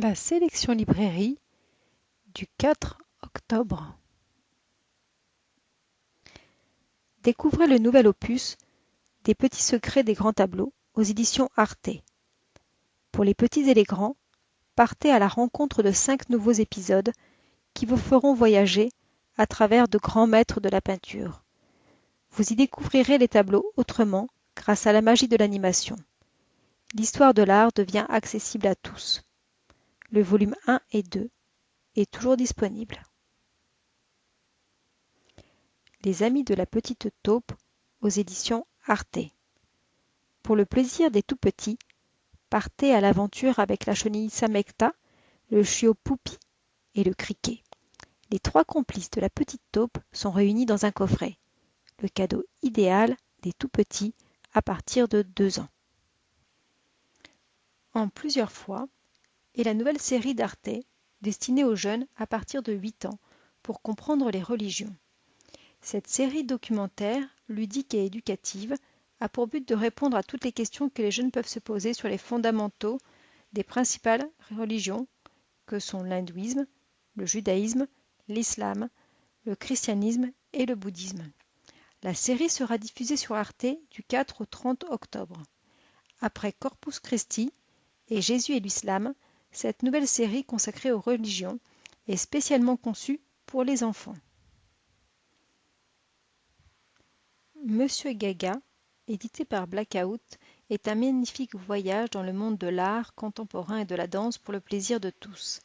La sélection librairie du 4 octobre. Découvrez le nouvel opus Des petits secrets des grands tableaux aux éditions Arte. Pour les petits et les grands, partez à la rencontre de 5 nouveaux épisodes qui vous feront voyager à travers de grands maîtres de la peinture. Vous y découvrirez les tableaux autrement grâce à la magie de l'animation. L'histoire de l'art devient accessible à tous. Le volume 1 et 2 est toujours disponible. Les amis de la petite taupe aux éditions Arte. Pour le plaisir des tout-petits, partez à l'aventure avec la chenille Samecta, le chiot Poupi et le criquet. Les 3 complices de la petite taupe sont réunis dans un coffret. Le cadeau idéal des tout-petits à partir de 2 ans. En plusieurs fois est la nouvelle série d'Arte destinée aux jeunes à partir de 8 ans pour comprendre les religions. Cette série documentaire, ludique et éducative, a pour but de répondre à toutes les questions que les jeunes peuvent se poser sur les fondamentaux des principales religions que sont l'hindouisme, le judaïsme, l'islam, le christianisme et le bouddhisme. La série sera diffusée sur Arte du 4 au 30 octobre. Après Corpus Christi et Jésus et l'islam, cette nouvelle série consacrée aux religions est spécialement conçue pour les enfants. Monsieur Gaga, édité par Blackout, est un magnifique voyage dans le monde de l'art contemporain et de la danse pour le plaisir de tous.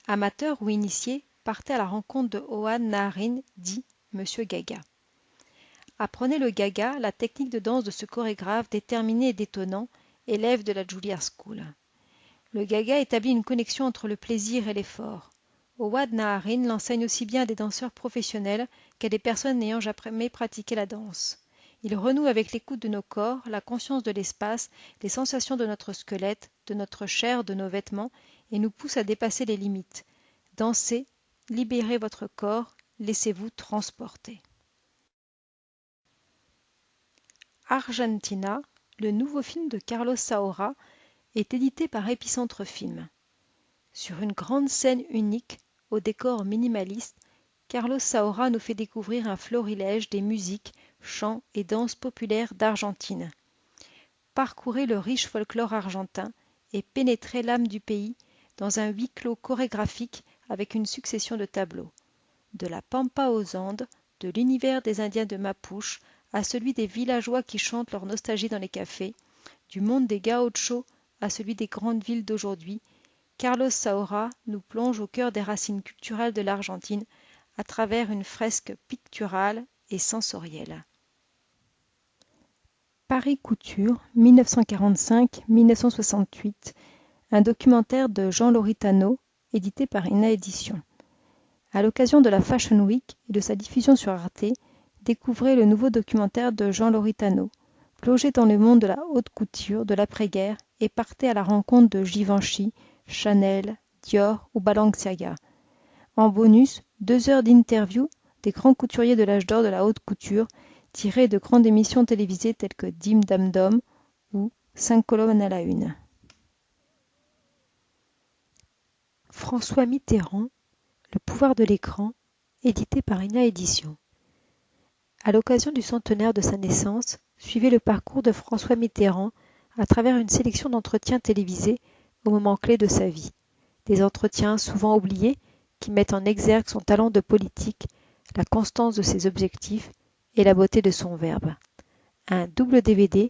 Amateurs ou initiés, partez à la rencontre de Ohad Naharin, dit Monsieur Gaga. Apprenez le Gaga, la technique de danse de ce chorégraphe déterminé et détonnant, élève de la Juilliard School. Le Gaga établit une connexion entre le plaisir et l'effort. Ohad Naharin l'enseigne aussi bien à des danseurs professionnels qu'à des personnes n'ayant jamais pratiqué la danse. Il renoue avec l'écoute de nos corps, la conscience de l'espace, les sensations de notre squelette, de notre chair, de nos vêtements, et nous pousse à dépasser les limites. Dansez, libérez votre corps, laissez-vous transporter. Argentina, le nouveau film de Carlos Saura, est édité par Épicentre Film. Sur une grande scène unique, au décor minimaliste, Carlos Saura nous fait découvrir un florilège des musiques, chants et danses populaires d'Argentine. Parcourez le riche folklore argentin et pénétrez l'âme du pays dans un huis clos chorégraphique avec une succession de tableaux. De la Pampa aux Andes, de l'univers des Indiens de Mapuche à celui des villageois qui chantent leur nostalgie dans les cafés, du monde des gauchos à celui des grandes villes d'aujourd'hui, Carlos Saura nous plonge au cœur des racines culturelles de l'Argentine à travers une fresque picturale et sensorielle. Paris Couture, 1945-1968, un documentaire de Jean Loritano, édité par Ina Éditions. À l'occasion de la Fashion Week et de sa diffusion sur Arte, découvrez le nouveau documentaire de Jean Loritano, plongez dans le monde de la haute couture de l'après-guerre et partez à la rencontre de Givenchy, Chanel, Dior ou Balenciaga. En bonus, 2 heures d'interview des grands couturiers de l'âge d'or de la haute couture, tirés de grandes émissions télévisées telles que Dim Dam Dom ou 5 colonnes à la une. François Mitterrand, Le pouvoir de l'écran, édité par Ina Éditions. À l'occasion du centenaire de sa naissance, suivez le parcours de François Mitterrand à travers une sélection d'entretiens télévisés au moment clé de sa vie. Des entretiens souvent oubliés qui mettent en exergue son talent de politique, la constance de ses objectifs et la beauté de son verbe. Un double DVD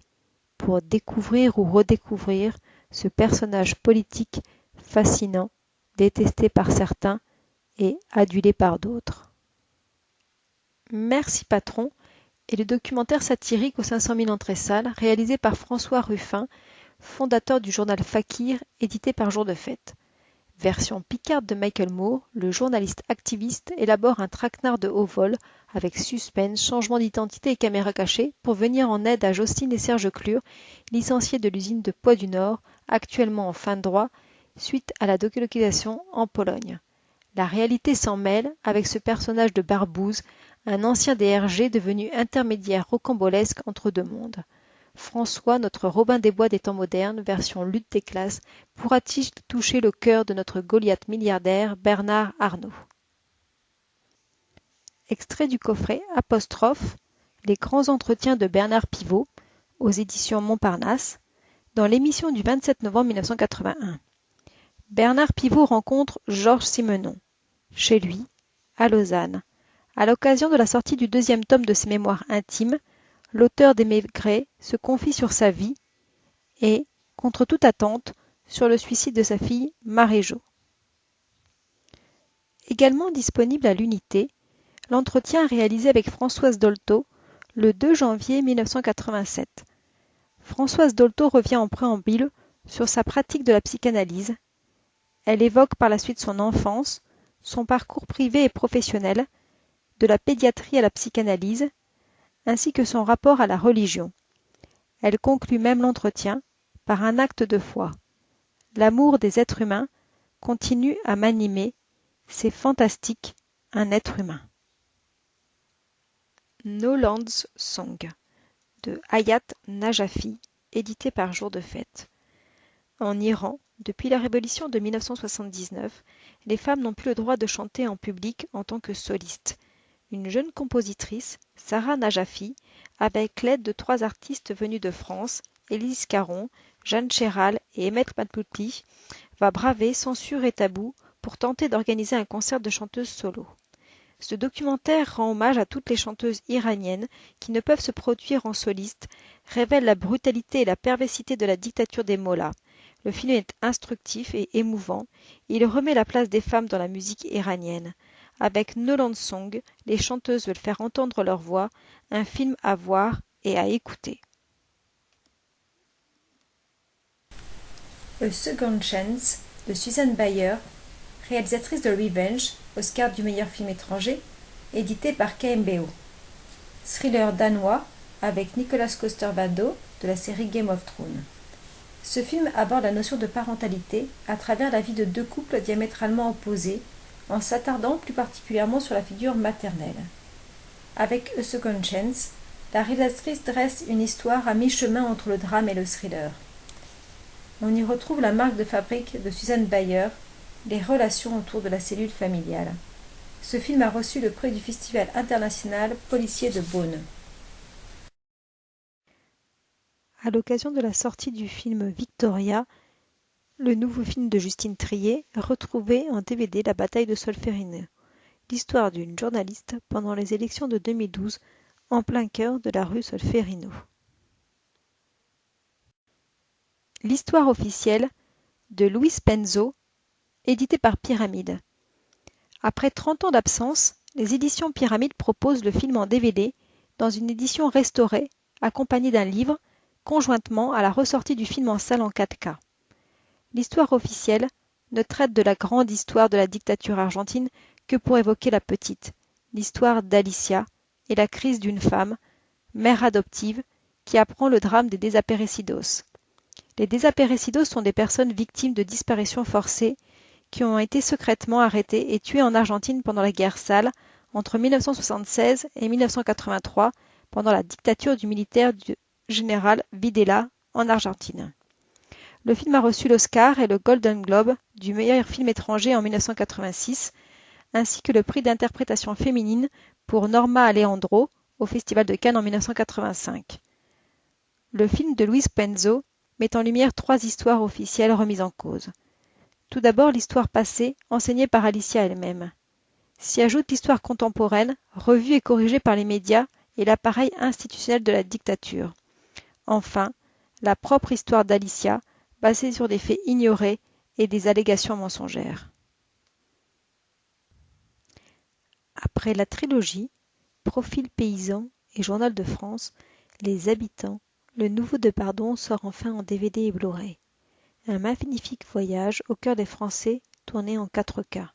pour découvrir ou redécouvrir ce personnage politique fascinant, détesté par certains et adulé par d'autres. Merci Patron est le documentaire satirique aux 500 000 entrées salles réalisé par François Ruffin, fondateur du journal Fakir, édité par Jour de Fête. Version picarde de Michael Moore, le journaliste activiste élabore un traquenard de haut vol avec suspense, changement d'identité et caméra cachée pour venir en aide à Jocelyne et Serge Clure, licenciés de l'usine de Poids du Nord, actuellement en fin de droit, suite à la délocalisation en Pologne. La réalité s'en mêle avec ce personnage de Barbouze, un ancien DRG devenu intermédiaire rocambolesque entre 2 mondes. François, notre Robin des Bois des temps modernes, version lutte des classes, pourra-t-il toucher le cœur de notre Goliath milliardaire Bernard Arnault? Extrait du coffret Apostrophe, les grands entretiens de Bernard Pivot, aux éditions Montparnasse, dans l'émission du 27 novembre 1981. Bernard Pivot rencontre Georges Simenon, chez lui, à Lausanne. À l'occasion de la sortie du deuxième tome de ses mémoires intimes, l'auteur des Maigret se confie sur sa vie et, contre toute attente, sur le suicide de sa fille Marie-Jo. Également disponible à l'Unité, l'entretien réalisé avec Françoise Dolto le 2 janvier 1987. Françoise Dolto revient en préambule sur sa pratique de la psychanalyse. Elle évoque par la suite son enfance, son parcours privé et professionnel, de la pédiatrie à la psychanalyse, ainsi que son rapport à la religion. Elle conclut même l'entretien par un acte de foi. L'amour des êtres humains continue à m'animer, c'est fantastique, un être humain. No Land's Song de Hayat Najafi, édité par Jour de Fête. En Iran, depuis la révolution de 1979, les femmes n'ont plus le droit de chanter en public en tant que solistes. Une jeune compositrice, Sarah Najafi, avec l'aide de 3 artistes venus de France, Élise Caron, Jeanne Chéral et Emmet Matlouti, va braver censure et tabou pour tenter d'organiser un concert de chanteuses solo. Ce documentaire rend hommage à toutes les chanteuses iraniennes qui ne peuvent se produire en soliste, révèle la brutalité et la perversité de la dictature des mollahs. Le film est instructif et émouvant, et il remet la place des femmes dans la musique iranienne. Avec No Land's Song, les chanteuses veulent faire entendre leur voix, un film à voir et à écouter. A Second Chance de Susan Bayer, réalisatrice de Revenge, Oscar du meilleur film étranger, édité par KMBO. Thriller danois avec Nicolas Coster-Waldau de la série Game of Thrones. Ce film aborde la notion de parentalité à travers la vie de 2 couples diamétralement opposés, en s'attardant plus particulièrement sur la figure maternelle. Avec A Second Chance, la réalisatrice dresse une histoire à mi-chemin entre le drame et le thriller. On y retrouve la marque de fabrique de Susan Bayer, les relations autour de la cellule familiale. Ce film a reçu le prix du Festival international policier de Beaune. À l'occasion de la sortie du film Victoria, le nouveau film de Justine Triet, retrouvait en DVD La bataille de Solferino, l'histoire d'une journaliste pendant les élections de 2012 en plein cœur de la rue Solferino. L'histoire officielle de Luis Penzo, édité par Pyramide. Après 30 ans d'absence, les éditions Pyramide proposent le film en DVD dans une édition restaurée, accompagnée d'un livre, conjointement à la ressortie du film en salle en 4K. L'histoire officielle ne traite de la grande histoire de la dictature argentine que pour évoquer la petite, l'histoire d'Alicia et la crise d'une femme, mère adoptive, qui apprend le drame des desaparecidos. Les desaparecidos sont des personnes victimes de disparitions forcées qui ont été secrètement arrêtées et tuées en Argentine pendant la guerre sale entre 1976 et 1983 pendant la dictature du militaire du général Videla en Argentine. Le film a reçu l'Oscar et le Golden Globe du meilleur film étranger en 1986, ainsi que le prix d'interprétation féminine pour Norma Aleandro au Festival de Cannes en 1985. Le film de Luis Penzo met en lumière 3 histoires officielles remises en cause. Tout d'abord l'histoire passée, enseignée par Alicia elle-même. S'y ajoute l'histoire contemporaine, revue et corrigée par les médias et l'appareil institutionnel de la dictature. Enfin, la propre histoire d'Alicia, basée sur des faits ignorés et des allégations mensongères. Après la trilogie, Profil paysan et Journal de France, Les Habitants, le nouveau Depardon sort enfin en DVD et Blu-ray. Un magnifique voyage au cœur des Français tourné en 4K.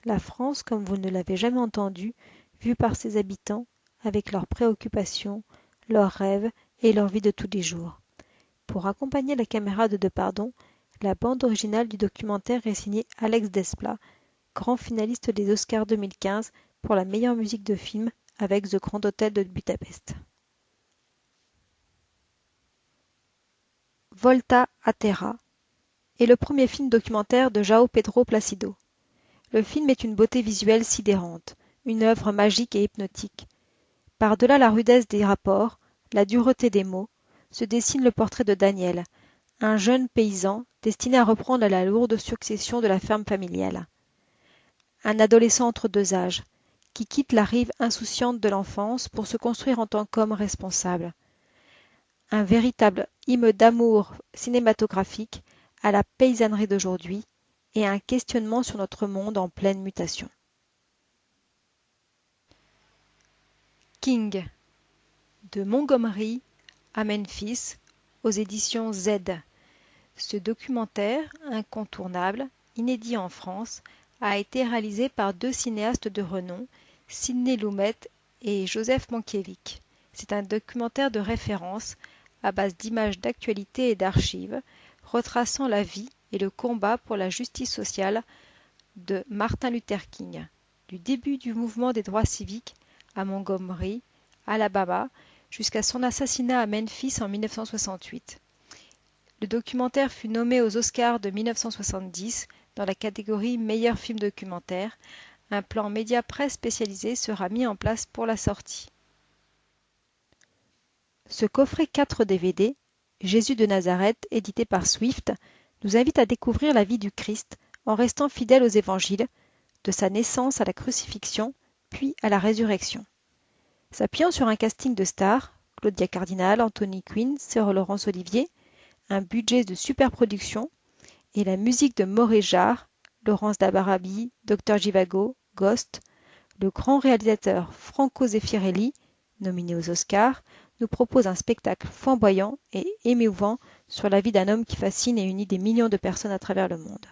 La France comme vous ne l'avez jamais entendue, vue par ses habitants, avec leurs préoccupations, leurs rêves et leur vie de tous les jours. Pour accompagner la caméra de Depardon, la bande originale du documentaire est signée Alex Desplat, grand finaliste des Oscars 2015 pour la meilleure musique de film avec The Grand Hôtel de Budapest. Volta a Terra est le premier film documentaire de João Pedro Placido. Le film est une beauté visuelle sidérante, une œuvre magique et hypnotique. Par-delà la rudesse des rapports, la dureté des mots, se dessine le portrait de Daniel, un jeune paysan destiné à reprendre la lourde succession de la ferme familiale. Un adolescent entre deux âges, qui quitte la rive insouciante de l'enfance pour se construire en tant qu'homme responsable. Un véritable hymne d'amour cinématographique à la paysannerie d'aujourd'hui et un questionnement sur notre monde en pleine mutation. King, de Montgomery à Memphis, aux éditions Z. Ce documentaire, incontournable, inédit en France, a été réalisé par deux cinéastes de renom, Sidney Lumet et Joseph Mankiewicz. C'est un documentaire de référence à base d'images d'actualité et d'archives, retraçant la vie et le combat pour la justice sociale de Martin Luther King, du début du mouvement des droits civiques à Montgomery, Alabama, jusqu'à son assassinat à Memphis en 1968. Le documentaire fut nommé aux Oscars de 1970 dans la catégorie Meilleur film documentaire. Un plan média-presse spécialisé sera mis en place pour la sortie. Ce coffret 4 DVD, Jésus de Nazareth, édité par Swift, nous invite à découvrir la vie du Christ en restant fidèle aux évangiles, de sa naissance à la crucifixion, puis à la résurrection. S'appuyant sur un casting de stars, Claudia Cardinal, Anthony Quinn, Sir Laurence Olivier, un budget de superproduction et la musique de Maurice Jarre, Laurence Dabarabi, Dr Givago, Ghost, le grand réalisateur Franco Zeffirelli, nominé aux Oscars, nous propose un spectacle flamboyant et émouvant sur la vie d'un homme qui fascine et unit des millions de personnes à travers le monde.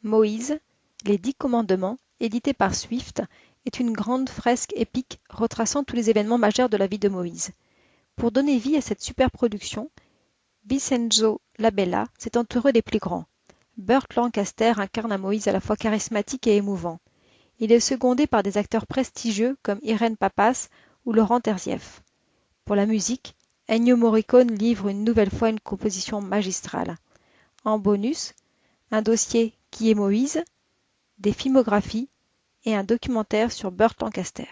Moïse, les 10 commandements, édité par Swift, est une grande fresque épique retraçant tous les événements majeurs de la vie de Moïse. Pour donner vie à cette superproduction, Vincenzo Labella s'est entouré des plus grands. Burt Lancaster incarne un Moïse à la fois charismatique et émouvant. Il est secondé par des acteurs prestigieux comme Irène Papas ou Laurent Terzieff. Pour la musique, Ennio Morricone livre une nouvelle fois une composition magistrale. En bonus, un dossier Qui est Moïse, des filmographies et un documentaire sur Burt Lancaster.